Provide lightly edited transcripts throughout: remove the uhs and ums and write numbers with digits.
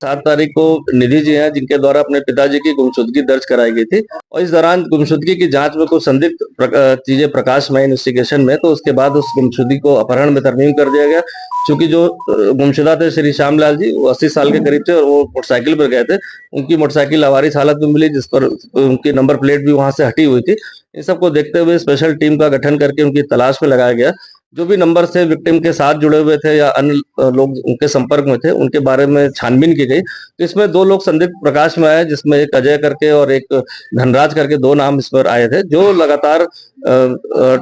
7 तारीख को निधि जी हैं जिनके द्वारा अपने पिताजी की गुमशुदगी दर्ज कराई गई थी और इस दौरान गुमशुदगी की जांच में कुछ संदिग्ध चीजें प्रकाश में आई इन्वेस्टिगेशन में, तो उसके बाद उस गुमशुदगी को अपहरण में तरमीम कर दिया गया। चूंकि जो गुमशुदा थे श्री श्यामलाल जी, वो 80 साल के करीब थे और वो मोटरसाइकिल पर गए थे। उनकी मोटरसाइकिल लावारिस हालत में मिली, जिस पर उनकी नंबर प्लेट भी वहां से हटी हुई थी। इन सबको देखते हुए स्पेशल टीम का गठन करके उनकी तलाश में लगाया गया। जो भी नंबर से विक्टिम के साथ जुड़े हुए थे या अन्य लोग उनके संपर्क में थे, उनके बारे में छानबीन की गई। तो इसमें 2 लोग संदिग्ध प्रकाश में आए, जिसमें एक अजय करके और एक धनराज करके 2 नाम इस पर आए थे, जो लगातार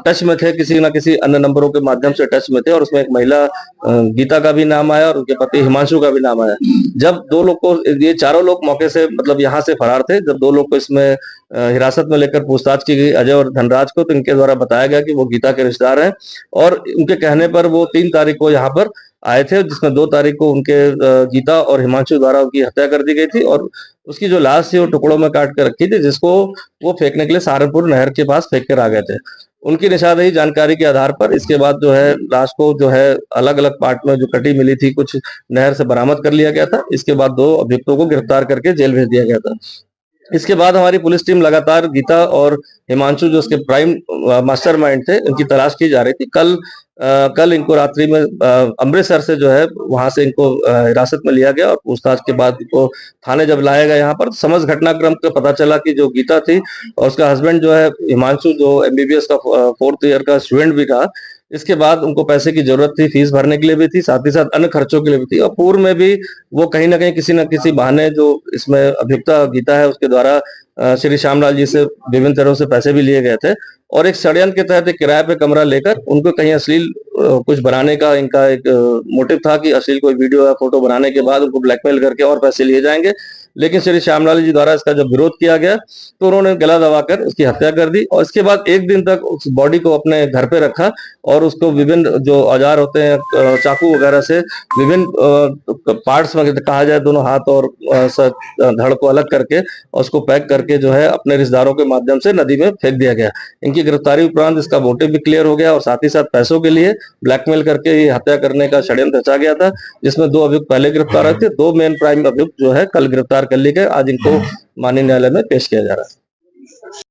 टच में थे, किसी न किसी अन्य नंबरों के माध्यम से टच में थे। और उसमें एक महिला गीता का भी नाम आया और उनके पति हिमांशु का भी नाम आया। जब 2 लोग को, ये चारों लोग मौके से मतलब यहाँ से फरार थे, जब 2 लोग को इसमें हिरासत में लेकर पूछताछ की गई, अजय और धनराज को, तो इनके द्वारा बताया गया कि वो गीता के रिश्तेदार हैं और उनके कहने पर वो 3 तारीख को यहाँ पर आए थे, जिसमें 2 तारीख को उनके गीता और हिमांशु द्वारा उनकी हत्या कर दी गई थी और उसकी जो लाश थी वो टुकड़ों में काट कर रखी थी, जिसको वो फेंकने के लिए सहारनपुर नहर के पास फेंक कर आ गए थे। उनकी निशानदेही जानकारी के आधार पर इसके बाद जो है लाश को जो है अलग अलग पार्ट में जो कटी मिली थी, कुछ नहर से बरामद कर लिया गया था। इसके बाद 2 अभियुक्तों को गिरफ्तार करके जेल भेज दिया गया था। इसके बाद हमारी पुलिस टीम लगातार गीता और हिमांशु, जो उसके प्राइम मास्टरमाइंड थे, इनकी तलाश की जा रही थी। कल इनको रात्रि में अमृतसर से जो है वहां से इनको हिरासत में लिया गया और पूछताछ के बाद इनको थाने जब लाया गया यहाँ पर, समझ घटनाक्रम का पता चला कि जो गीता थी और उसका हस्बैंड जो है हिमांशु, जो एमबीबीएस का 4th ईयर का स्टूडेंट भी था, इसके बाद उनको पैसे की जरूरत थी, फीस भरने के लिए भी थी, साथ ही साथ अन्य खर्चों के लिए भी थी। और पूर्व में भी वो कहीं ना कहीं किसी न किसी बहाने, जो इसमें अभियुक्ता गीता है उसके द्वारा श्री श्यामलाल जी से विभिन्न तरह से पैसे भी लिए गए थे और एक षड्यंत्र के तहत एक किराए पे कमरा लेकर उनको कहीं अश्लील कुछ बनाने का इनका एक मोटिव था कि अश्लील कोई वीडियो या फोटो बनाने के बाद उनको ब्लैकमेल करके और पैसे लिए जाएंगे। लेकिन श्री श्यामलाल जी द्वारा इसका जब विरोध किया गया तो उन्होंने गला दबाकर उसकी हत्या कर दी और इसके बाद 1 दिन तक उस बॉडी को अपने घर पे रखा और उसको विभिन्न जो औजार होते हैं, चाकू वगैरह से विभिन्न पार्ट्स में कहा जाए, दोनों हाथ और धड़ को अलग करके और उसको पैक करके जो है अपने रिश्तेदारों के माध्यम से नदी में फेंक दिया गया। इनकी गिरफ्तारी उपरांत इसका मोटिव भी क्लियर हो गया और साथ ही साथ पैसों के लिए ब्लैकमेल करके ये हत्या करने का षड्यंत्र रचा गया था, जिसमें 2 अभियुक्त पहले गिरफ्तार हुए थे। 2 मेन प्राइम अभियुक्त जो है कल गिरफ्तार कर लिए गए। आज इनको माननीय न्यायालय में पेश किया जा रहा है।